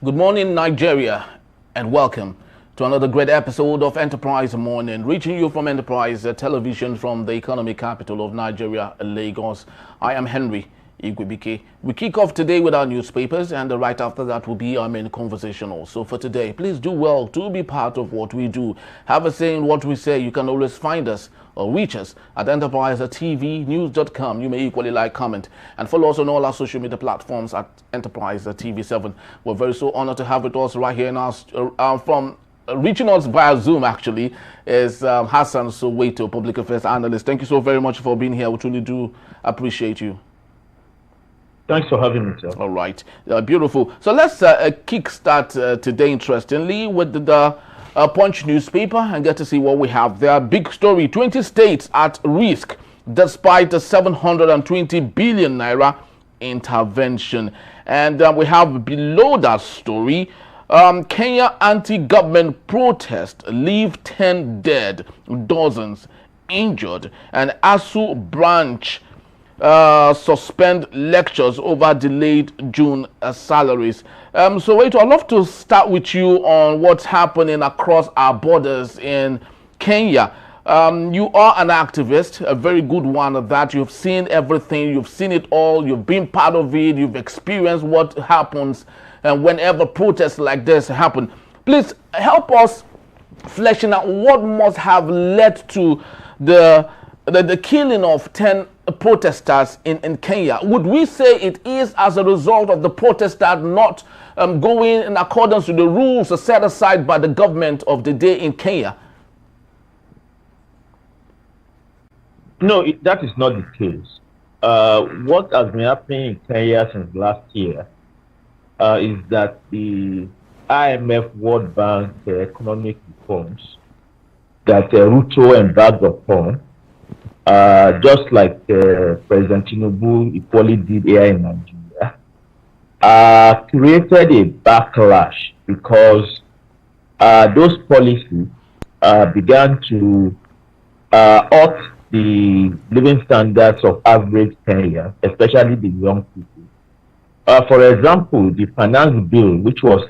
Good morning, Nigeria, and welcome to another great episode of Enterprise Morning, reaching you from Enterprise Television from the economic capital of Nigeria, Lagos. I am Henry Igwebike. We kick off today with our newspapers, and right after that will be our main conversation also for today. Please do well to be part of what we do. Have a say in what we say. You can always find us or reach us at enterprisetvnews.com. You may equally like, comment, and follow us on all our social media platforms at Enterprise TV7. We're very so honored to have with us right here in our from reaching us via Zoom actually is Hassan, Soweto, public affairs analyst. Thank you so very much for being here. We truly do appreciate you. Thanks for having me, sir. All right, beautiful. So let's kickstart today, interestingly, with the Punch newspaper and get to see what we have there. Big story: 20 states at risk despite the 720 billion naira intervention. And we have below that story, Kenya anti-government protest leave 10 dead, dozens injured, and ASU branch suspend lectures over delayed June salaries. So wait, I'd love to start with you on what's happening across our borders in Kenya. You are an activist, a very good one of that. You've seen everything, you've seen it all, you've been part of it, you've experienced what happens whenever protests like this happen. Please help us fleshing out what must have led to the killing of 10 protesters in Kenya. Would we say it is as a result of the protesters not going in accordance with the rules set aside by the government of the day in Kenya? No, that is not the case. What has been happening in Kenya since last year is that the IMF, World Bank economic reforms that Ruto embarked upon, just like President Tinubu equally did here in Nigeria, created a backlash because those policies began to hurt the living standards of average Kenyans, especially the young people. For example, the finance bill, which was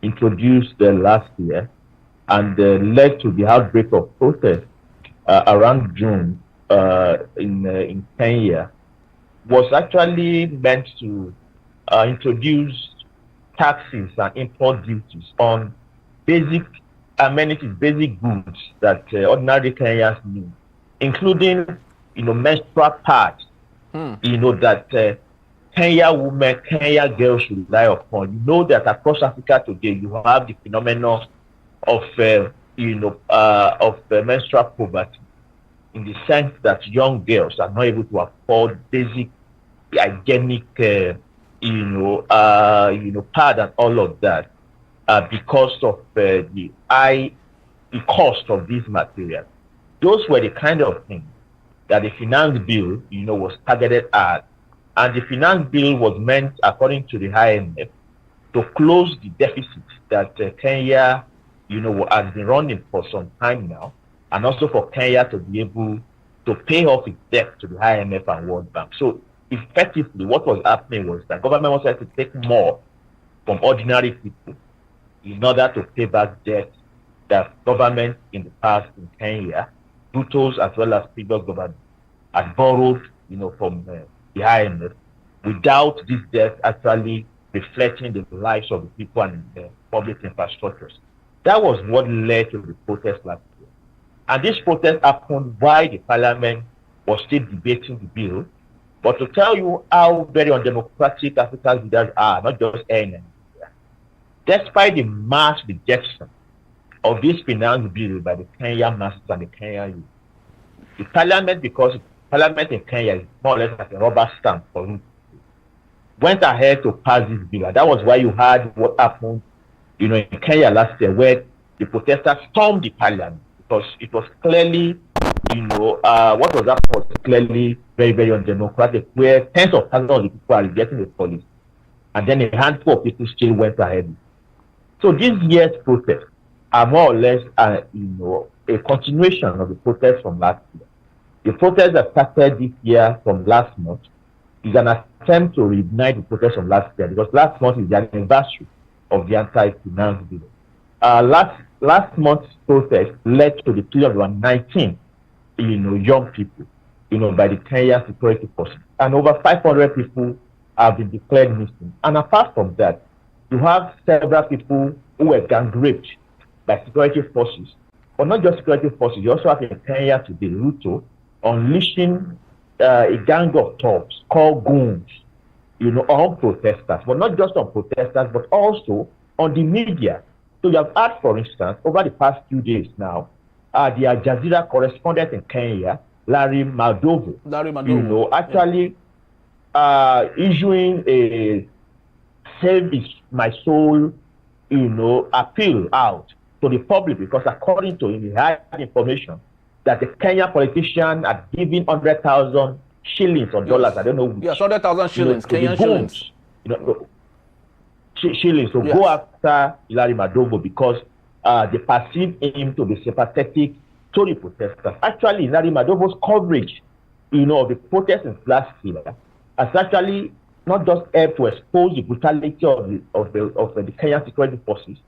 introduced last year and led to the outbreak of protest around June in Kenya, was actually meant to introduce taxes and import duties on basic amenities, basic goods that ordinary Kenyans need, including, menstrual pads, that Kenya women, Kenya girls rely upon. You know that across Africa today, you have the phenomenon of, menstrual poverty, in the sense that young girls are not able to afford basic hygienic, pad and all of that, because of the cost of these materials. Those were the kind of things that the finance bill, was targeted at. And the finance bill was meant, according to the IMF, to close the deficit that Kenya, has been running for some time now, and also for Kenya to be able to pay off its debt to the IMF and World Bank. So effectively, what was happening was that government wanted to take more from ordinary people in order to pay back debt that government in the past in Kenya, Ruto's as well as previous government, had borrowed, from the IMF, without this debt actually reflecting the lives of the people and the public infrastructures. That was what led to the protest last year. And this protest happened while the parliament was still debating the bill. But to tell you how very undemocratic African leaders are, not just here in Nigeria, despite the mass rejection of this finance bill by the Kenyan masses and the Kenyan youth, the parliament, because parliament in Kenya is more or less like a rubber stamp for Ruto, went ahead to pass this bill. And that was why you had what happened, in Kenya last year, where the protesters stormed the parliament, because it was clearly, what was happening was clearly very, very undemocratic, where tens of thousands of people are rejecting the policy, and then a handful of people still went ahead. So this year's protests are more or less, a continuation of the protests from last year. The protest that started this year from last month is an attempt to reignite the protest from last year, because last month is the anniversary of the anti-finance bill. Last month's protest led to the killing of about 19, young people, by the Kenyan security forces, and over 500 people have been declared missing. And apart from that, you have several people who were gang raped by security forces, but not just security forces. You also have in Kenya today, Ruto unleashing a gang of thugs called goons, on protesters, but not just on protesters, but also on the media. So you have had, for instance, over the past few days now, the Al Jazeera correspondent in Kenya, Larry Madowo, actually issuing a save my soul, appeal out to the public, because according to him, he had information that the Kenyan politician had given 100,000 shillings or dollars, I don't know which. Yes, 100,000 shillings, Kenyan shillings. Shillings to go after Larry Madowo because they perceive him to be sympathetic to the protesters. Actually, Larry Madowo's coverage, of the protests last year has actually not just helped to expose the brutality of the Kenyan security forces.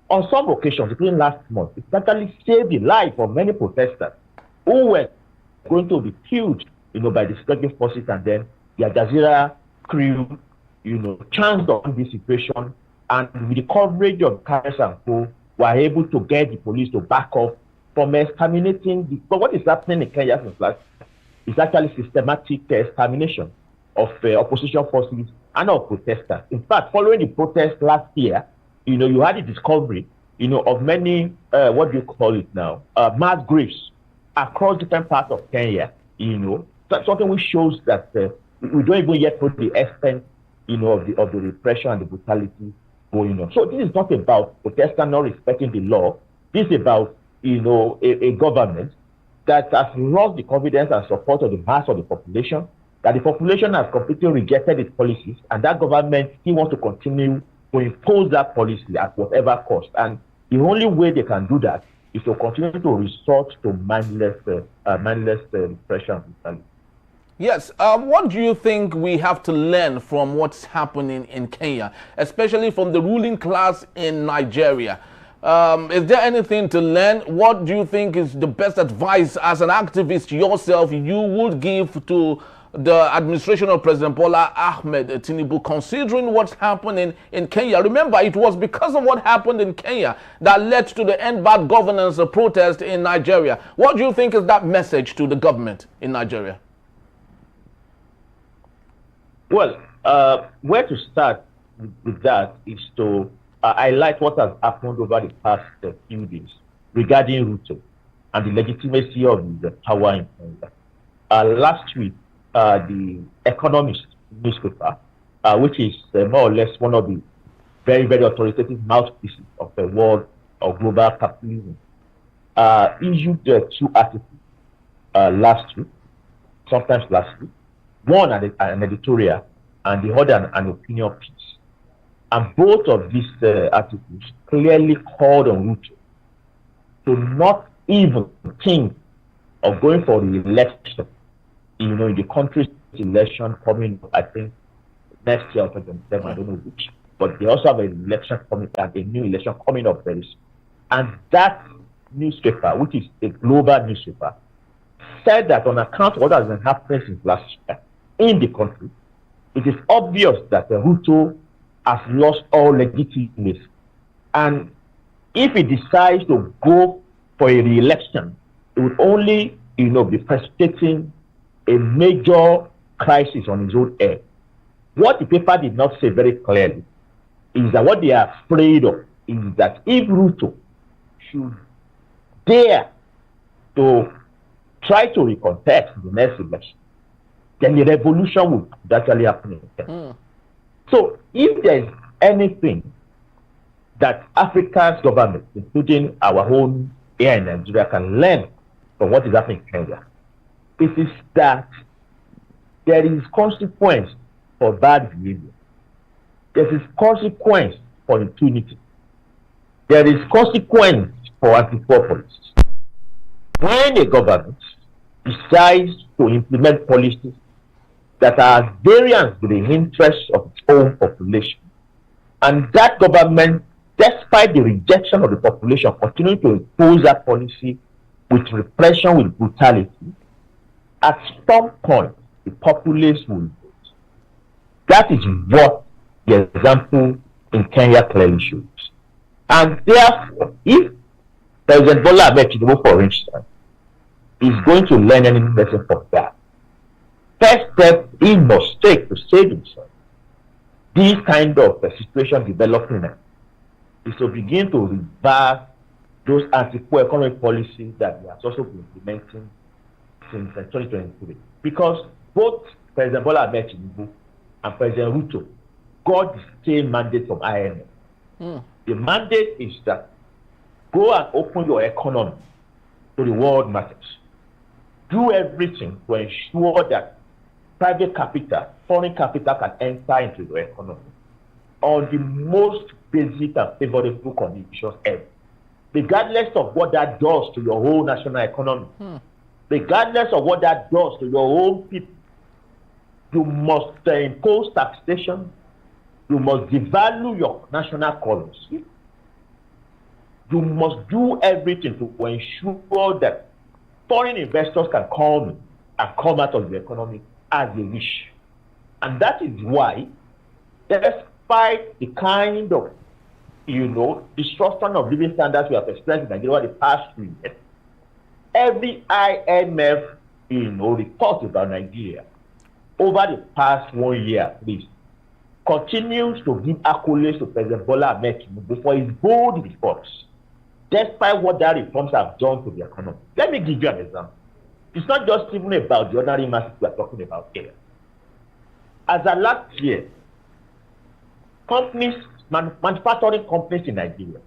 On some occasions, including last month, it actually saved the life of many protesters who were going to be killed, by the security forces, and then the Al Jazeera crew, chanced on this situation, and with the coverage of Tariff and co, were able to get the police to back off from exterminating. But what is happening in Kenya since last is actually systematic extermination of opposition forces and of protesters. In fact, following the protest last year, you had the discovery, of many, what do you call it now, mass graves across different parts of Kenya. That's something which shows that we don't even yet know the extent, of the repression and the brutality going on. So this is not about protesters not respecting the law. This is about, a government that has lost the confidence and support of the mass of the population, that the population has completely rejected its policies, and that government still wants to continue to impose that policy at whatever cost. And the only way they can do that is to continue to resort to mindless repression and brutality. Yes, what do you think we have to learn from what's happening in Kenya, especially from the ruling class in Nigeria? Is there anything to learn? What do you think is the best advice as an activist yourself you would give to the administration of President Bola Ahmed Tinubu, considering what's happening in Kenya? Remember, it was because of what happened in Kenya that led to the End Bad Governance protest in Nigeria. What do you think is that message to the government in Nigeria? Well, where to start with that is to highlight what has happened over the past few days regarding Ruto and the legitimacy of the power in Kenya. Last week, the Economist newspaper, which is more or less one of the very, very authoritative mouthpieces of the world of global capitalism, issued 2 articles last week, sometimes last week. One an editorial and the other an opinion piece. And both of these articles clearly called on Ruto to not even think of going for the election, in the country's election coming, I think, next year or 2027, I don't know which. But they also have an election coming up, a new election coming up very soon. And that newspaper, which is a global newspaper, said that on account of what has been happening since last year in the country, it is obvious that Ruto has lost all legitimacy. And if he decides to go for a re-election, it would only, be precipitating a major crisis on his own head. What the paper did not say very clearly is that what they are afraid of is that if Ruto should dare to try to recontest the next election, then the revolution would actually happen. So if there is anything that Africa's government, including our own here in Nigeria, can learn from what is happening in Kenya, it is that there is consequence for bad behavior. There is consequence for impunity. There is consequence for anti-poor policies. When a government decides to implement policies that are at variance with the interests of its own population, And that government, despite the rejection of the population, continued to impose that policy with repression, with brutality. At some point, the populace will vote. That is what the example in Kenya clearly shows. And therefore, if President Bola Ahmed Tinubu, for instance, is going to learn any lesson from that, first step he must take to save himself, this kind of situation developing is to begin to reverse those anti-poor economic policies that he has also been implementing since 2023. Because both President Bola Ahmed Tinubu and President Ruto got the same mandate from IMF. The mandate is that go and open your economy to the world markets. Do everything to ensure that private capital, foreign capital can enter into your economy on the most basic and favorable conditions ever. Regardless of what that does to your whole national economy, regardless of what that does to your own people, you must impose taxation, you must devalue your national currency, you must do everything to ensure that foreign investors can come in and come out of the economy as they wish. And that is why, despite the kind of, destruction of living standards we have experienced in Nigeria over the past 3 years, every IMF, report about Nigeria over the past 1 year at least continues to give accolades to President Bola Ahmed Tinubu for his bold reforms, despite what that reforms have done to the economy. Let me give you an example. It's not just even about the ordinary masses we are talking about here. As of last year, manufacturing companies in Nigeria,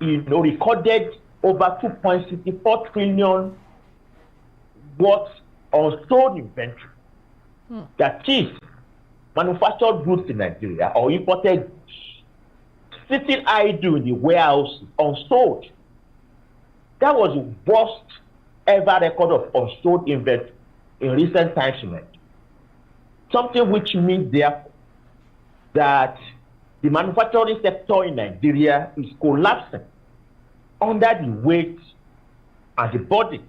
recorded over 2.64 trillion worth of stored inventory. That is, manufactured goods in Nigeria or imported goods sitting idle in the warehouses unsold. That was the worst ever record of unsold inventory in recent times in Nigeria. Something which means therefore that the manufacturing sector in Nigeria is collapsing under the weight and the burden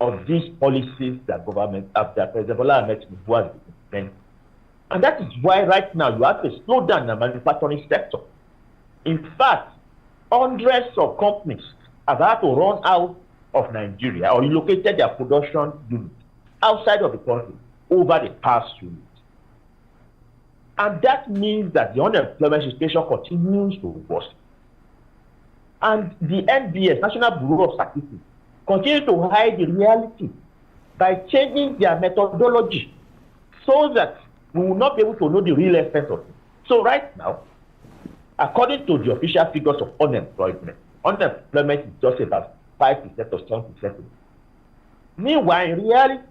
of these policies that President Bola Ahmed Tinubu has implemented. And that is why right now you have a slowdown in the manufacturing sector. In fact, hundreds of companies have had to run out of Nigeria or relocated their production units outside of the country over the past 2 years. And that means that the unemployment situation continues to worsen. And the NBS, National Bureau of Statistics, continue to hide the reality by changing their methodology so that we will not be able to know the real effect of it. So right now, according to the official figures of unemployment is just about 5% or 7%. Meanwhile, in reality,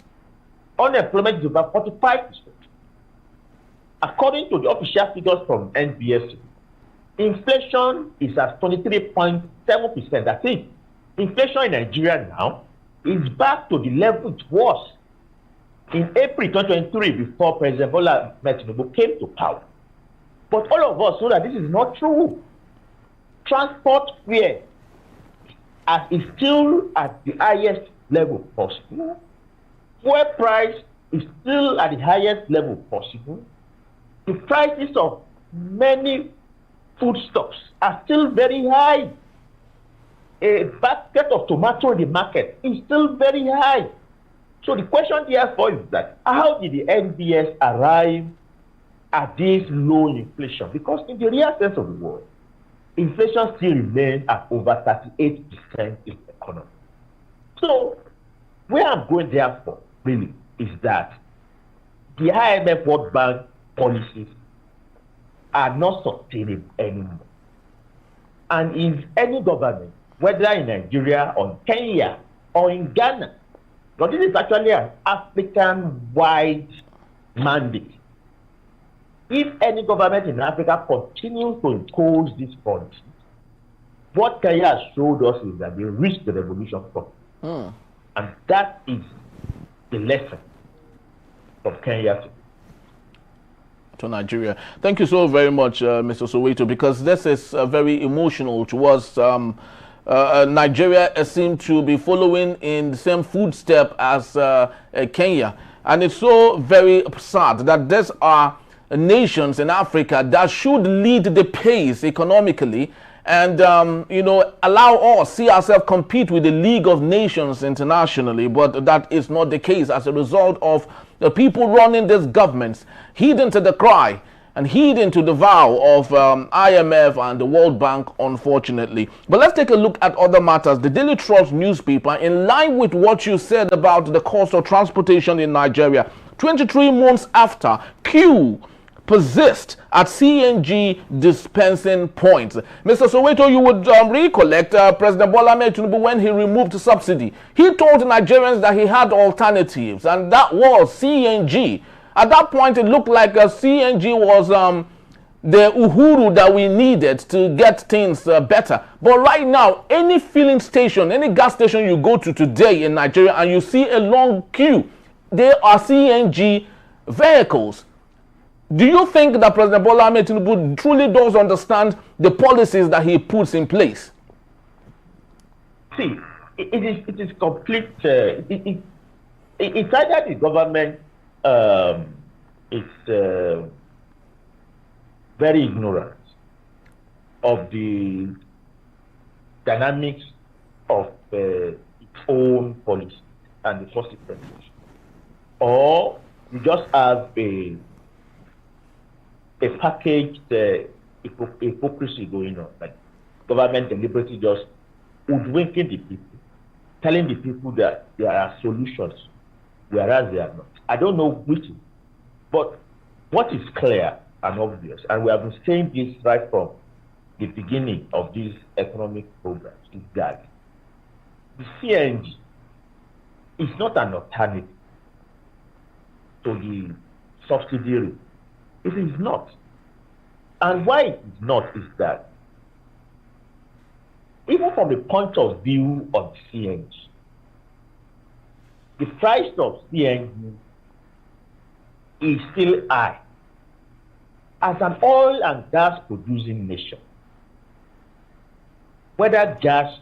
unemployment is about 45%. According to the official figures from NBS, inflation is at 23.7%. That's it. Inflation in Nigeria now is back to the level it was in April 2023 before President Bola Ahmed Tinubu came to power. But all of us know that this is not true. Transport fare is still at the highest level possible. Fuel price is still at the highest level possible. The prices of many foodstuffs are still very high. A basket of tomato in the market is still very high. So the question therefore is that how did the NBS arrive at this low inflation? Because in the real sense of the word, inflation still remains at over 38% in the economy. So where I'm going therefore really is that the IMF World Bank policies are not sustainable anymore. And if any government, whether in Nigeria or in Kenya or in Ghana, but this is actually an African-wide mandate. If any government in Africa continues to impose these policies, what Kenya has showed us is that they reached the revolution point. And that is the lesson of Kenya today. to Nigeria. Thank you so very much, Mr. Soweto, because this is very emotional to us. Nigeria seems to be following in the same footstep as Kenya. And it's so very sad that these are nations in Africa that should lead the pace economically and, allow us, see ourselves compete with the League of Nations internationally. But that is not the case as a result of the people running these governments heeding to the cry and heeding to the vow of IMF and the World Bank, unfortunately. But let's take a look at other matters. The Daily Trust newspaper, in line with what you said about the cost of transportation in Nigeria, 23 months after, queue persist at CNG dispensing points. Mr. Soweto, you would recollect President Bola Ahmed Tinubu, when he removed the subsidy, he told Nigerians that he had alternatives, and that was CNG. At that point, it looked like CNG was the uhuru that we needed to get things better. But right now, any filling station, any gas station you go to today in Nigeria and you see a long queue, they are CNG vehicles. Do you think that President Bola Ahmed Tinubu truly does understand the policies that he puts in place? See, it is complete. It's either the government is very ignorant of the dynamics of its own policy and the consequences, or you just have a packaged hypocrisy going on, like government deliberately just hoodwinking the people, telling the people that there are solutions, whereas they are not. I don't know which is, but what is clear and obvious, and we have been saying this right from the beginning of these economic programs, is that the CNG is not an alternative to the subsidy rate. It is not. And why it is not is that, even from the point of view of CNG, the price of CNG is still high. As an oil and gas producing nation, whether gas,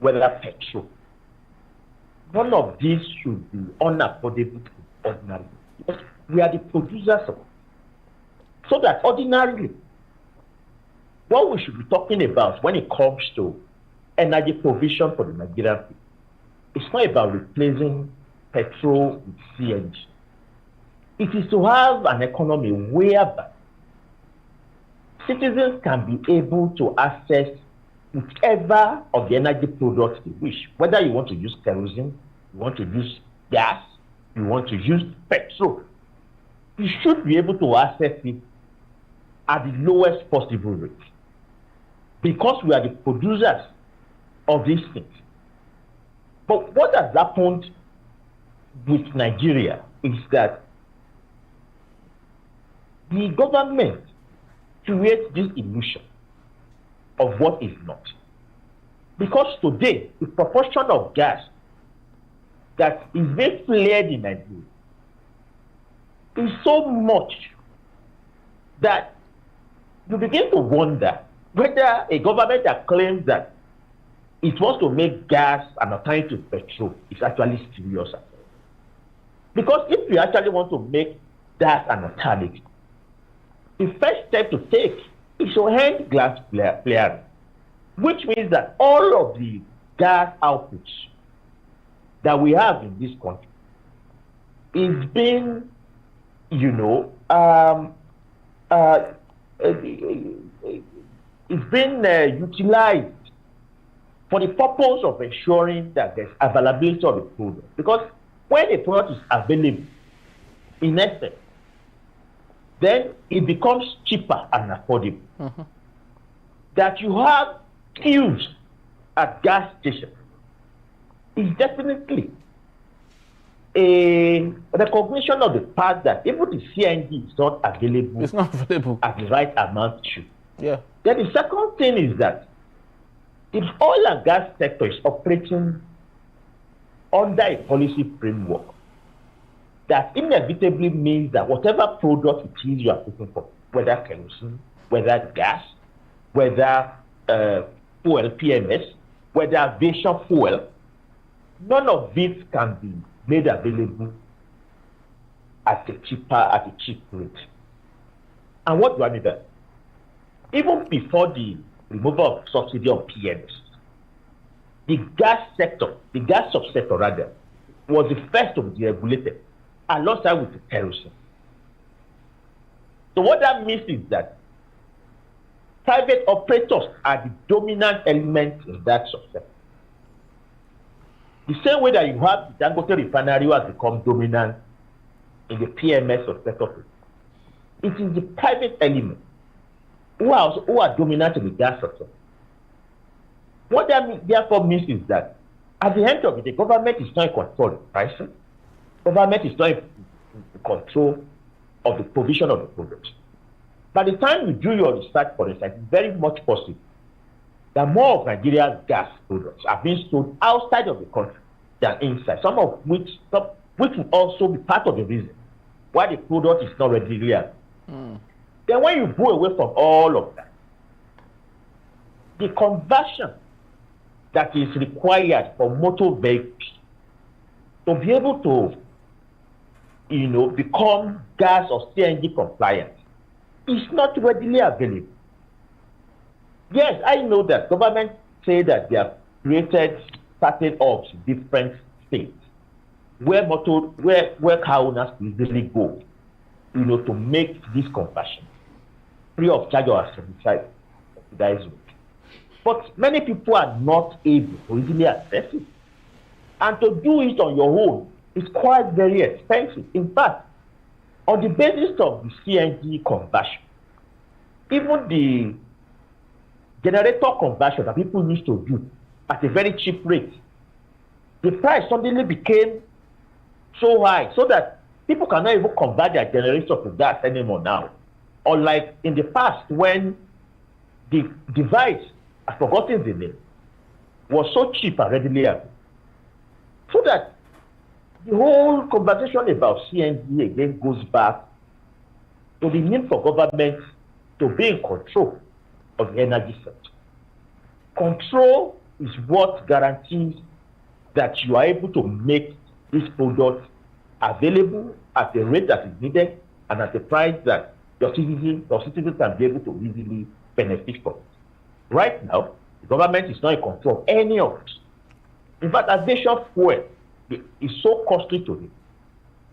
whether petrol, none of these should be unaffordable to ordinary. Because we are the producers of it. So that ordinarily, what we should be talking about when it comes to energy provision for the Nigerian people, it's not about replacing petrol with CNG. It is to have an economy whereby citizens can be able to access whichever of the energy products they wish. Whether you want to use kerosene, you want to use gas, you want to use petrol, you should be able to access it at the lowest possible rate. Because we are the producers of these things. But what has happened with Nigeria is that the government creates this illusion of what is not. Because today, the proportion of gas that is being flared in Nigeria is so much that you begin to wonder whether a government that claims that it wants to make gas an alternative to petrol is actually serious. Because if you actually want to make that an alternative, the first step to take is to end gas flaring, which means that all of the gas outputs that we have in this country is being, it's been utilized for the purpose of ensuring that there's availability of the product. Because when a product is available, in essence, then it becomes cheaper and affordable. Mm-hmm. That you have queues at gas stations is definitely a recognition of the fact that even the CNG is not available. It's not available at the right amount to. Yeah. Then the second thing is that the oil and gas sector is operating under a policy framework that inevitably means that whatever product it is you are looking for, whether kerosene, whether gas, whether fuel, PMS, whether aviation fuel, none of it can be made available at a cheap rate. And what do I mean by that? Even before the removal of subsidy on PMS, the gas sector, the gas subsector rather, was the first to be regulated alongside with the kerosene. So what that means is that private operators are the dominant element in that subsector. The same way that you have the Dangote refinery who has become dominant in the PMS subsector, it is the private element who are dominant in the gas sector. What that therefore means is that at the end of it, the government is not in control of pricing. Government is not in control of the provision of the products. By the time you do your research for this, it's very much possible that more of Nigeria's gas products are being sold outside of the country than inside, some of which will also be part of the reason why the product is not readily available. Then when you go away from all of that, the conversion that is required for motor vehicles to be able to, become gas or CNG compliant is not readily available. Yes, I know that government say that they have created certain hubs in different states where car owners usually go, to make this conversion free of charge or subsidized. But many people are not able to easily access it. And to do it on your own is quite very expensive. In fact, on the basis of the CNG conversion, even the generator conversion that people used to do at a very cheap rate, the price suddenly became so high so that people cannot even convert their generator to gas anymore now. Unlike in the past when the device, I've forgotten the name, was so cheap and readily available. So that the whole conversation about CNG again goes back to the need for government to be in control of the energy sector. Control is what guarantees that you are able to make this product available at the rate that is needed and at the price that your citizens can be able to easily benefit from it. Right now, the government is not in control of any of it. In fact, aviation fuel is so costly to it,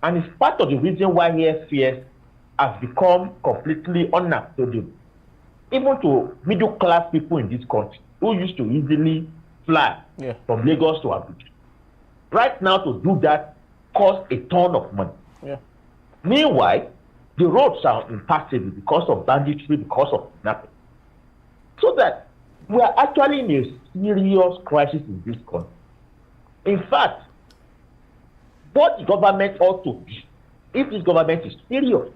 and it's part of the reason why airfares have become completely unaffordable, even to middle-class people in this country who used to easily fly from Lagos to Abuja. Right now, to do that costs a ton of money. Meanwhile, the roads are impassable because of banditry, because of kidnapping. So that we are actually in a serious crisis in this country. In fact, what the government ought to do, if this government is serious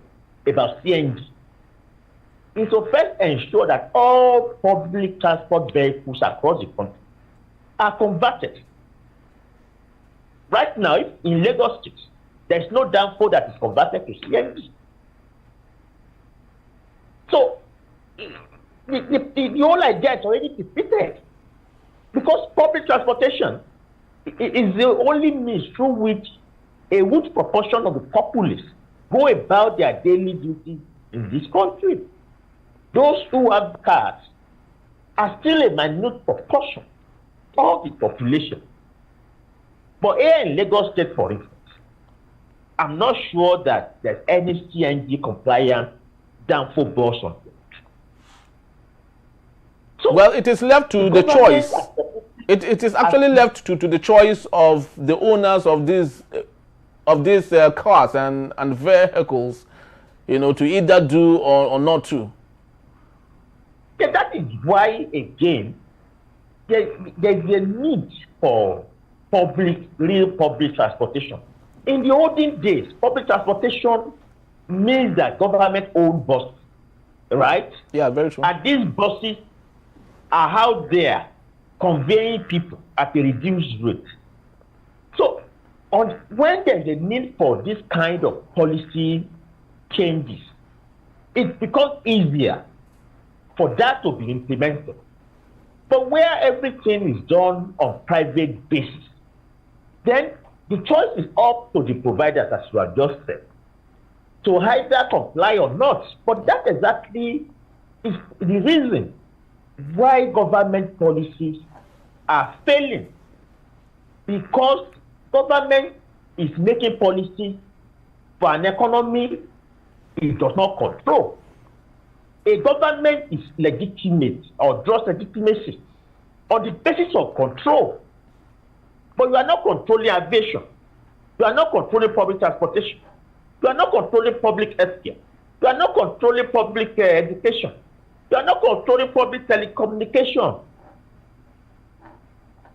about CNG, is to first ensure that all public transport vehicles across the country are converted. Right now, in Lagos State, there is no danfo that is converted to CNG. So, the whole idea is already defeated, because public transportation is the only means through which a huge proportion of the populace go about their daily duties in this country. Those who have cars are still a minute proportion of the population. But here in Lagos State, for instance, I'm not sure that there's any CNG compliant danfo bus on it. So, well, it is left to the choice. It is actually left to the choice of the owners of these cars and vehicles, to either do or not to. Yeah, that is why, again, there's a need for real public transportation. In the olden days, public transportation means that government-owned buses, right? Yeah, very true. And these buses are out there conveying people at a reduced rate. So when there's a need for this kind of policy changes, it becomes easier for that to be implemented. But where everything is done on private basis, then the choice is up to the providers, as you have just said, to either comply or not. But that exactly is the reason why government policies are failing, because government is making policies for an economy it does not control. A government is legitimate or draws legitimacy on the basis of control. But you are not controlling aviation. You are not controlling public transportation. You are not controlling public healthcare. You are not controlling public education. You are not controlling public telecommunication.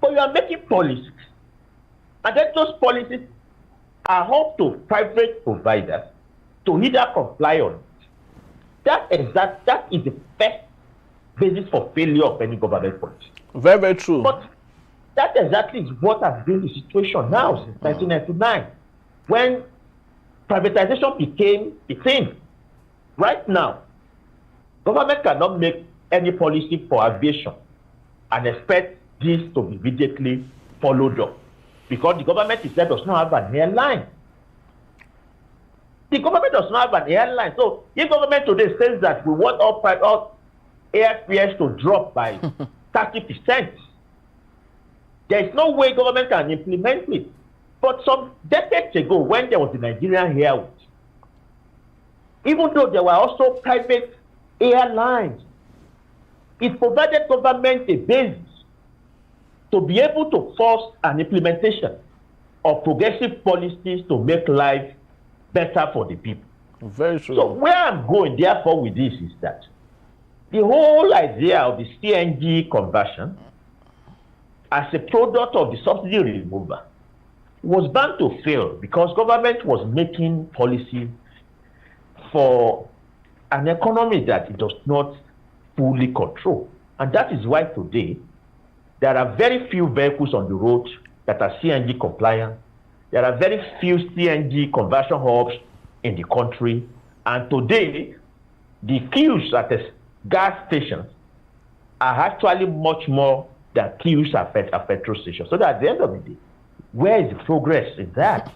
But you are making policies. And then those policies are up to private providers to either comply or not. That is the first basis for failure of any government policy. Very, very true. But that exactly is what has been the situation now since 1999, when privatization became a thing. Right now, government cannot make any policy for aviation and expect this to be immediately followed up, because the government itself does not have an airline. The government does not have an airline. So if government today says that we want all airfares to drop by 30%, there is no way government can implement it. But some decades ago, when there was the Nigerian Airways, even though there were also private airlines, it provided government a basis to be able to force an implementation of progressive policies to make life better for the people. Very true. So where I'm going, therefore, with this is that the whole idea of the CNG conversion as a product of the subsidy removal was bound to fail, because government was making policy for an economy that it does not fully control. And that is why today there are very few vehicles on the road that are CNG compliant. There are very few CNG conversion hubs in the country. And today, the queues at the gas stations are actually much more than queues at petrol stations. So that at the end of the day, where is the progress in that?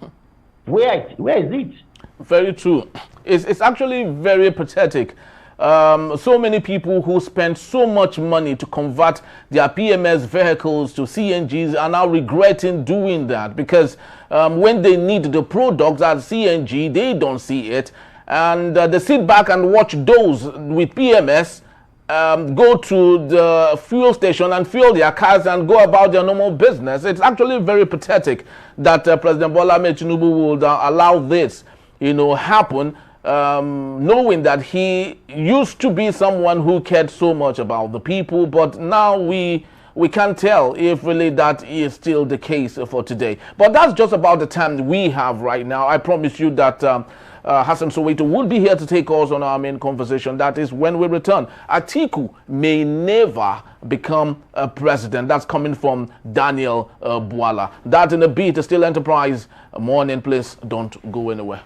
Where is it? Very true. It's actually very pathetic. So many people who spend so much money to convert their PMS vehicles to CNGs are now regretting doing that, because when they need the products at CNG, they don't see it. And they sit back and watch those with PMS go to the fuel station and fuel their cars and go about their normal business. It's actually very pathetic that President Bola Ahmed Tinubu would allow this, happen, knowing that he used to be someone who cared so much about the people, but now we can't tell if really that is still the case for today. But that's just about the time we have right now. I promise you that Hassan Soweto will be here to take us on our main conversation. That is when we return. Atiku may never become a president. That's coming from Daniel Bwala. That in a bit, Still Enterprise Morning. Please don't go anywhere.